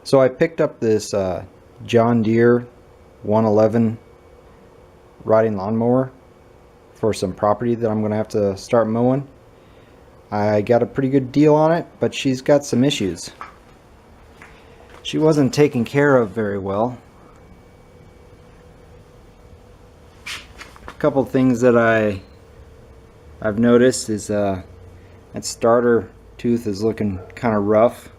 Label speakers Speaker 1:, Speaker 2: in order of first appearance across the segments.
Speaker 1: So I picked up this John Deere 111 riding lawnmower for some property that I'm going to have to start mowing. I got a pretty good deal on it, but she's got some issues. She wasn't taken care of very well. A couple of things that I've noticed is that starter tooth is looking kind of rough.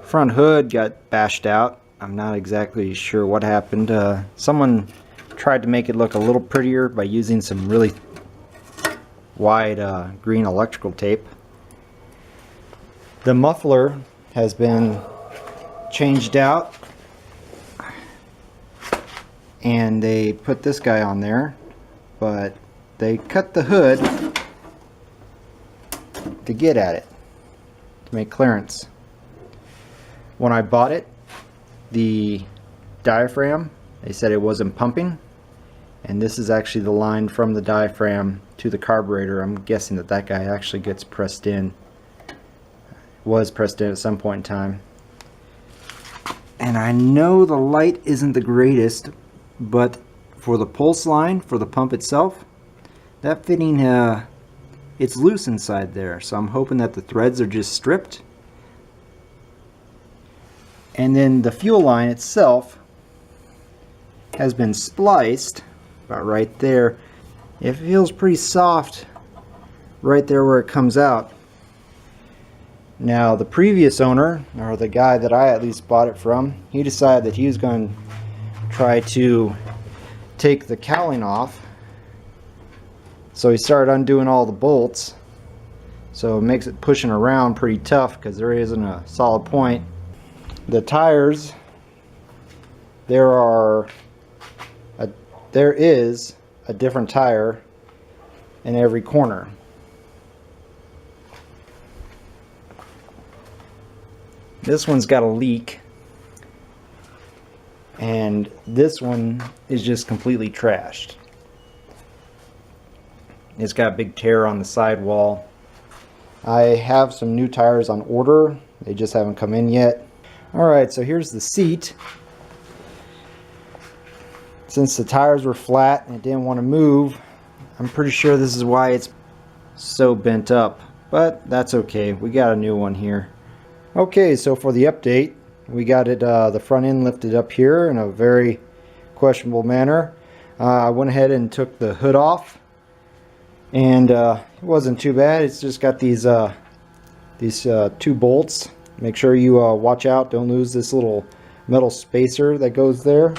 Speaker 1: Front hood got bashed out. I'm not exactly sure what happened. Someone tried to make it look a little prettier by using some really wide green electrical tape. The muffler has been changed out, and they put this guy on there, but they cut the hood to get at it, to make clearance. When I bought it, the diaphragm, they said it wasn't pumping, and this is actually the line from the diaphragm to the carburetor. I'm guessing that guy actually gets pressed in, was pressed in at some point in time. And I know the light isn't the greatest, but for the pulse line, for the pump itself, that fitting, it's loose inside there, so I'm hoping that the threads are just stripped. And then the fuel line itself has been spliced about right there. It feels pretty soft right there where it comes out. Now the previous owner, or the guy that I at least bought it from, he decided that he was going to try to take the cowling off. So he started undoing all the bolts. So it makes it pushing around pretty tough because there isn't a solid point. The tires, there is a different tire in every corner. This one's got a leak, and this one is just completely trashed. It's got a big tear on the sidewall. I have some new tires on order. They just haven't come in yet. Alright, so here's the seat. Since the tires were flat and it didn't want to move, I'm pretty sure this is why it's so bent up. But that's okay, we got a new one here. Okay, so for the update, we got it the front end lifted up here in a very questionable manner. I went ahead and took the hood off, and it wasn't too bad. It's just got these two bolts. Make sure you watch out, don't lose this little metal spacer that goes there.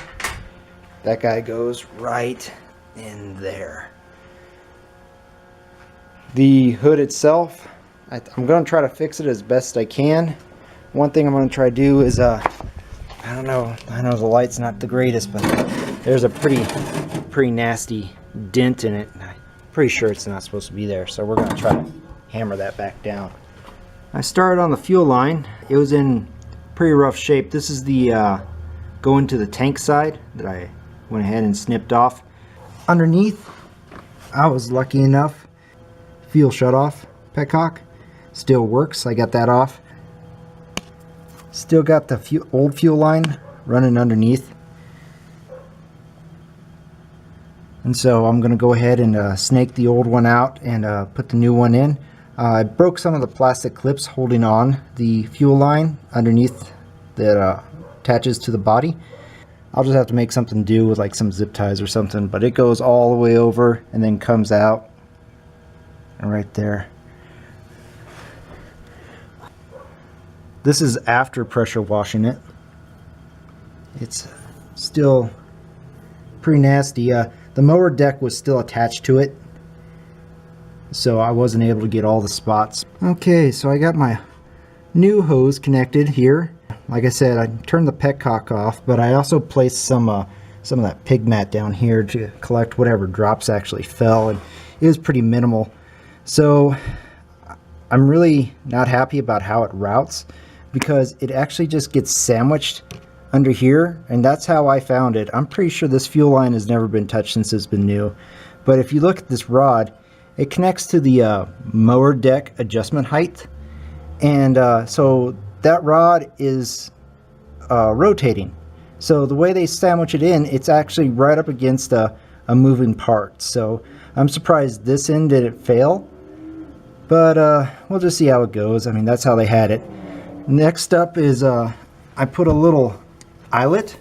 Speaker 1: That guy goes right in there. The hood itself, I'm going to try to fix it as best I can. One thing I'm going to try to do is, I know the light's not the greatest, but there's a pretty nasty dent in it. I'm pretty sure it's not supposed to be there, so we're going to try to hammer that back down. I started on the fuel line. It was in pretty rough shape. This is the going to the tank side that I went ahead and snipped off. Underneath, I was lucky enough, fuel shut off, petcock, still works. I got that off. Still got the old fuel line running underneath. And so I'm going to go ahead and snake the old one out and put the new one in. I broke some of the plastic clips holding on the fuel line underneath that attaches to the body. I'll just have to make something do with like some zip ties or something, but it goes all the way over and then comes out and right there. This is after pressure washing it. It's still pretty nasty. The mower deck was still attached to it, so I wasn't able to get all the spots. Okay, so I got my new hose connected here. Like I said, I turned the petcock off, but I also placed some of that pig mat down here to collect whatever drops actually fell, and it was pretty minimal. So I'm really not happy about how it routes, because it actually just gets sandwiched under here, and that's how I found it. I'm pretty sure this fuel line has never been touched since it's been new. But if you look at this rod, it connects to the mower deck adjustment height, And so that rod is rotating. So the way they sandwich it in, it's actually right up against a moving part. So I'm surprised this end didn't fail. But we'll just see how it goes. I mean, that's how they had it. Next up is I put a little eyelet.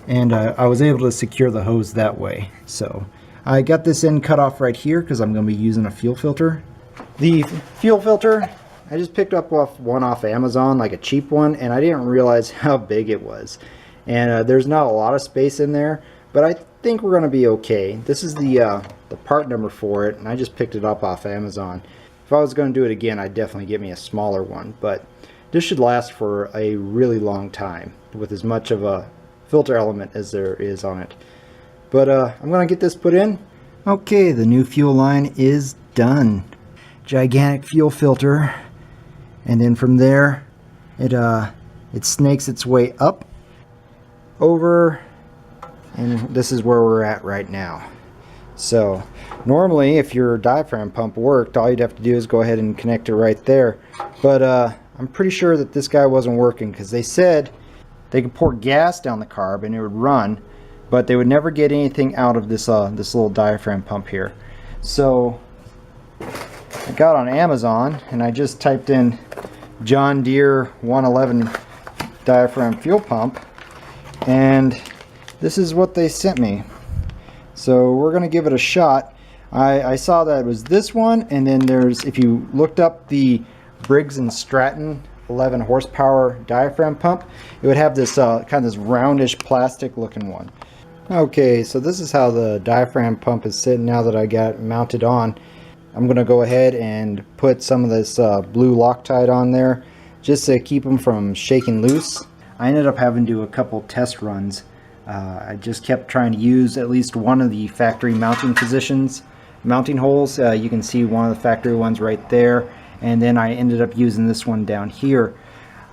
Speaker 1: And I was able to secure the hose that way. So I got this end cut off right here because I'm going to be using a fuel filter. The fuel filter, I just picked up one off Amazon, like a cheap one, and I didn't realize how big it was. And there's not a lot of space in there, but I think we're going to be okay. This is the part number for it, and I just picked it up off Amazon. If I was going to do it again, I'd definitely get me a smaller one, but this should last for a really long time with as much of a filter element as there is on it. But I'm going to get this put in. Okay, the new fuel line is done. Gigantic fuel filter, and then from there it snakes its way up over, and this is where we're at right now. So normally if your diaphragm pump worked, all you'd have to do is go ahead and connect it right there, but I'm pretty sure that this guy wasn't working because they said they could pour gas down the carb and it would run, but they would never get anything out of this this little diaphragm pump here. So I got on Amazon and I just typed in John Deere 111 diaphragm fuel pump, and this is what they sent me. So we're going to give it a shot. I saw that it was this one, and then there's, if you looked up the Briggs & Stratton 11 horsepower diaphragm pump, it would have this kind of this roundish plastic looking one. Okay, so this is how the diaphragm pump is sitting now that I got it mounted on. I'm going to go ahead and put some of this blue Loctite on there just to keep them from shaking loose. I ended up having to do a couple test runs. I just kept trying to use at least one of the factory mounting holes. You can see one of the factory ones right there. And then I ended up using this one down here.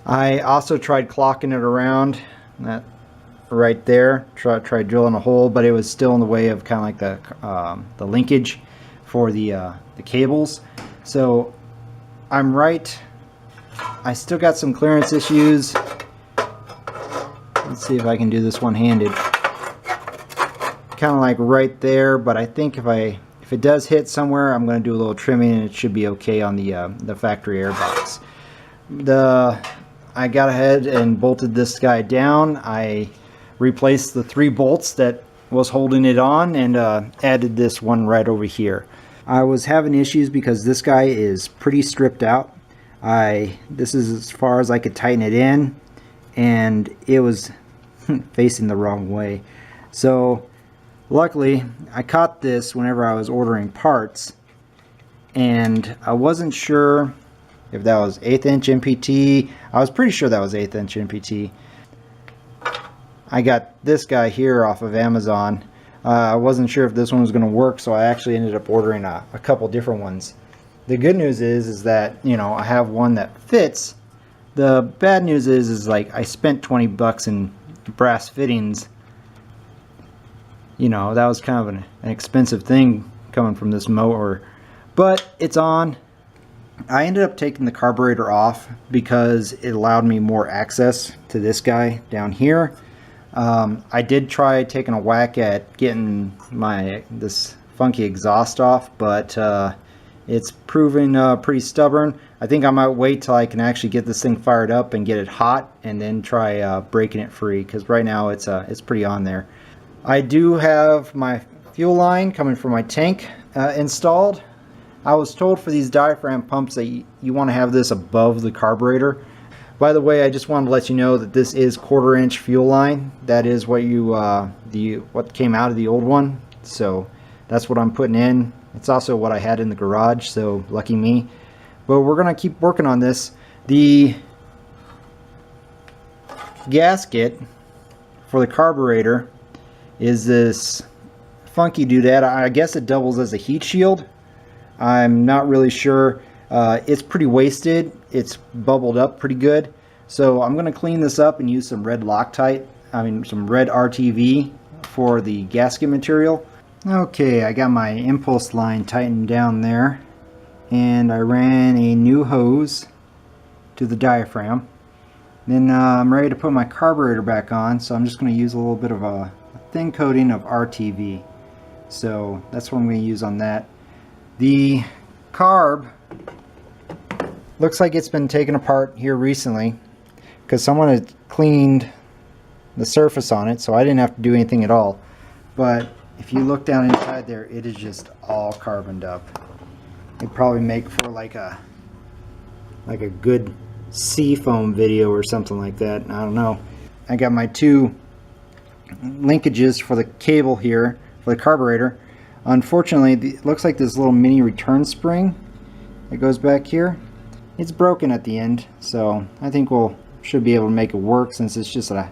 Speaker 1: I also tried clocking it around, that right there. Tried drilling a hole, but it was still in the way of kind of like the linkage for the cables. So I'm right. I still got some clearance issues. Let's see if I can do this one-handed. Kind of like right there, but I think if it does hit somewhere, I'm going to do a little trimming and it should be okay on the factory air box. I got ahead and bolted this guy down. I replaced the 3 bolts that was holding it on and added this one right over here. I was having issues because this guy is pretty stripped out. This is as far as I could tighten it in, and it was facing the wrong way. So luckily, I caught this whenever I was ordering parts, and I wasn't sure if that was 1/8 inch MPT. I was pretty sure that was 1/8 inch MPT. I got this guy here off of Amazon. I wasn't sure if this one was going to work, so I actually ended up ordering a couple different ones. The good news is that, you know, I have one that fits. The bad news is like I spent 20 bucks in brass fittings. You know, that was kind of an expensive thing coming from this mower, but it's on. I ended up taking the carburetor off because it allowed me more access to this guy down here. I did try taking a whack at getting this funky exhaust off, but it's proving pretty stubborn. I think I might wait till I can actually get this thing fired up and get it hot, and then try breaking it free, because right now it's pretty on there. I do have my fuel line coming from my tank installed. I was told for these diaphragm pumps that you want to have this above the carburetor. By the way, I just wanted to let you know that this is 1/4 inch fuel line. That is what what came out of the old one. So that's what I'm putting in. It's also what I had in the garage, so lucky me. But we're gonna keep working on this. The gasket for the carburetor is this funky doodad. I guess it doubles as a heat shield. I'm not really sure. It's pretty wasted. It's bubbled up pretty good. So I'm going to clean this up and use some red Loctite. Some red RTV for the gasket material. Okay, I got my impulse line tightened down there. and I ran a new hose to the diaphragm. Then I'm ready to put my carburetor back on, so I'm just going to use a little bit of a thin coating of RTV. So that's what I'm going to use on that. The carb looks like it's been taken apart here recently because someone had cleaned the surface on it, so I didn't have to do anything at all. But if you look down inside there, it is just all carboned up. It'd probably make for like a good seafoam video or something like that. I don't know. I got my two linkages for the cable here for the carburetor. Unfortunately, it looks like this little mini return spring that goes back here. It's broken at the end, so I think should be able to make it work since it's just a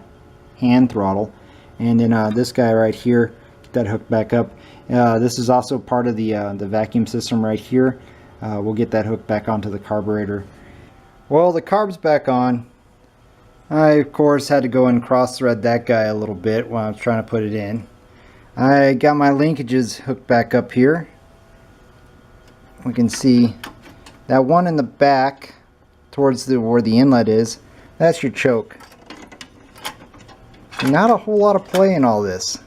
Speaker 1: hand throttle. And then this guy right here, get that hooked back up. This is also part of the vacuum system right here. We'll get that hooked back onto the carburetor. Well, the carb's back on. I of course had to go and cross thread that guy a little bit while I was trying to put it in. I got my linkages hooked back up here. We can see that one in the back towards where the inlet is. That's your choke. Not a whole lot of play in all this,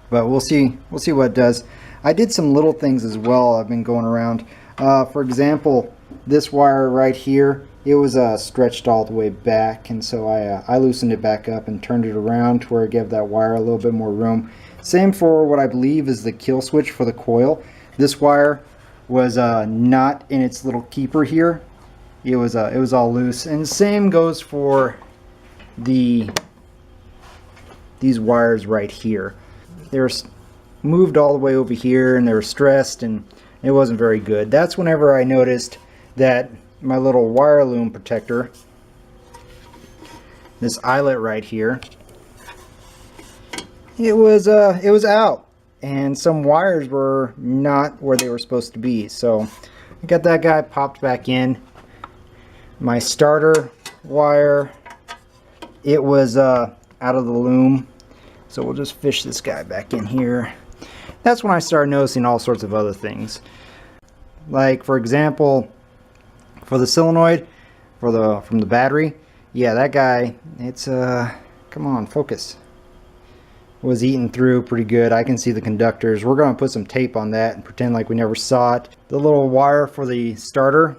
Speaker 1: but we'll see what it does. I did some little things as well. I've been going around. For example, this wire right here, it was stretched all the way back, and so I loosened it back up and turned it around to where it gave that wire a little bit more room. Same for what I believe is the kill switch for the coil. This wire was not in its little keeper here. It was all loose, and same goes for these wires right here. They were moved all the way over here, and they were stressed, and it wasn't very good. That's whenever I noticed that my little wire loom protector, this eyelet right here, it was out, and some wires were not where they were supposed to be. So I got that guy popped back in. My starter wire, it was out of the loom, so we'll just fish this guy back in here. That's when I started noticing all sorts of other things. Like, for example, for the solenoid from the battery, yeah, that guy, it's come on, focus, was eaten through pretty good. I can see the conductors. We're going to put some tape on that and pretend like we never saw it. The little wire for the starter,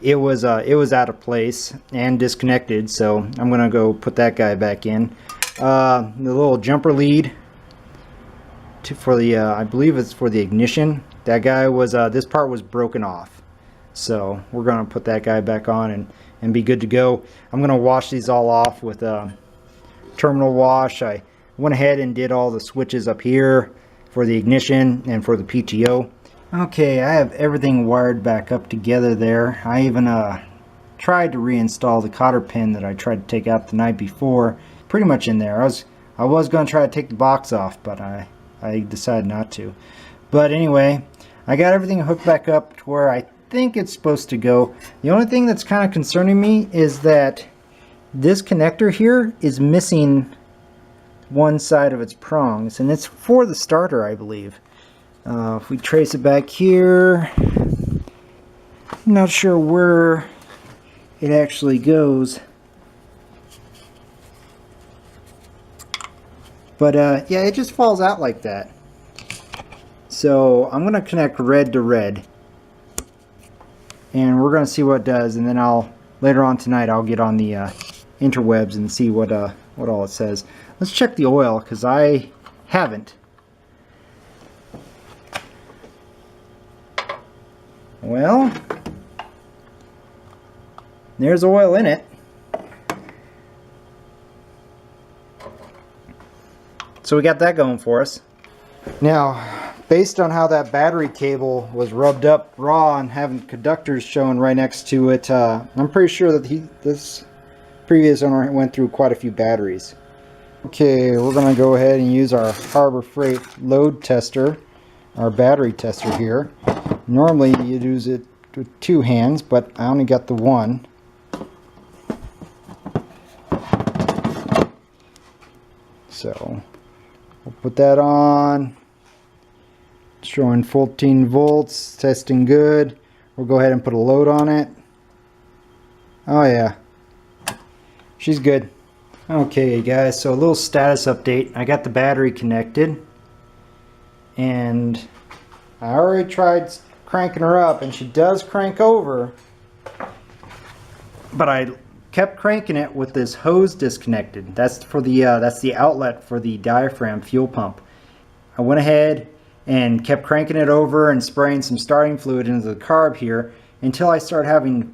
Speaker 1: it was out of place and disconnected, so I'm going to go put that guy back in. The little jumper lead for the I believe it's for the ignition, that guy was this part was broken off, so we're going to put that guy back on and be good to go. I'm going to wash these all off with terminal wash. I went ahead and did all the switches up here for the ignition and for the PTO. Okay, I have everything wired back up together there. I even tried to reinstall the cotter pin that I tried to take out the night before, pretty much in there. I was going to try to take the box off, but I decided not to. But anyway, I got everything hooked back up to where I think it's supposed to go. The only thing that's kind of concerning me is that this connector here is missing one side of its prongs, and it's for the starter, I believe. If we trace it back here, I'm not sure where it actually goes. But yeah, it just falls out like that. So I'm going to connect red to red, and we're going to see what it does, and then later on tonight I'll get on the interwebs and see what all it says. Let's check the oil, because I haven't. Well, there's oil in it. So we got that going for us. Now, based on how that battery cable was rubbed up raw and having conductors showing right next to it, I'm pretty sure that this previous owner went through quite a few batteries. Okay, we're going to go ahead and use our Harbor Freight load tester, our battery tester here. Normally you'd use it with two hands, but I only got the one. So we'll put that on, Showing 14 volts, testing good. We'll go ahead and put a load on it. Oh yeah, she's good. Okay guys, so a little status update. I got the battery connected and I already tried cranking her up and she does crank over, but I kept cranking it with this hose disconnected. That's for the outlet for the diaphragm fuel pump. I went ahead and kept cranking it over and spraying some starting fluid into the carb here until I started having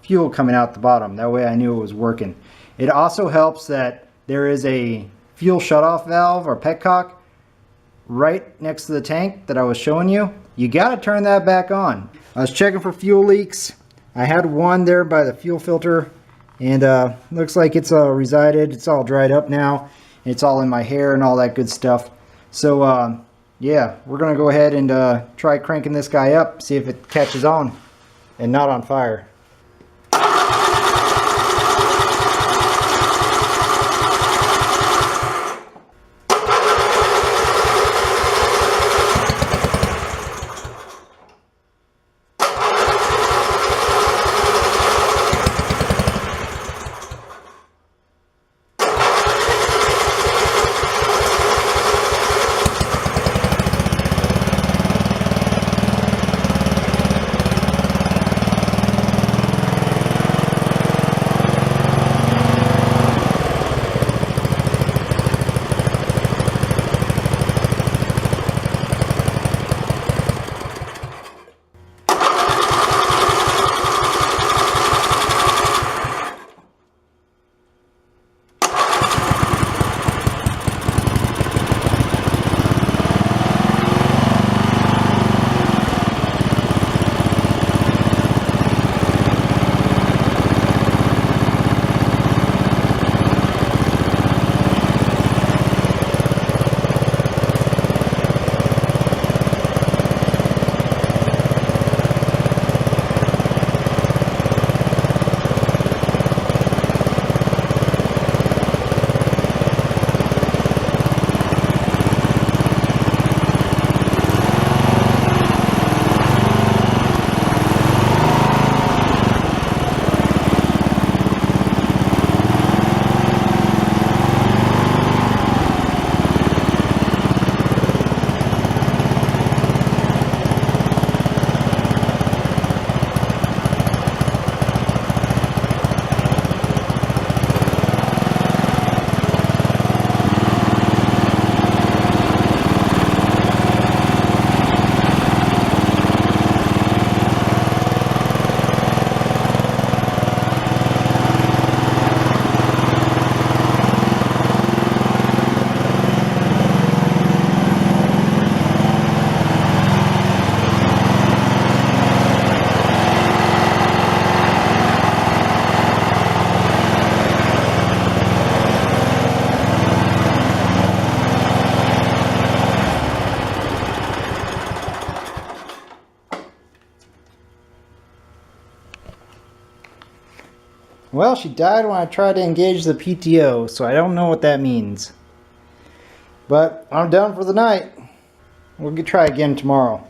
Speaker 1: fuel coming out the bottom. That way I knew it was working. It also helps that there is a fuel shutoff valve or petcock right next to the tank that I was showing you. You got to turn that back on. I was checking for fuel leaks. I had one there by the fuel filter and looks like it's resided. It's all dried up now. It's all in my hair and all that good stuff. So yeah, we're gonna go ahead and try cranking this guy up, see if it catches on and not on fire. Well, she died when I tried to engage the PTO, so I don't know what that means. But I'm done for the night. We'll try again tomorrow.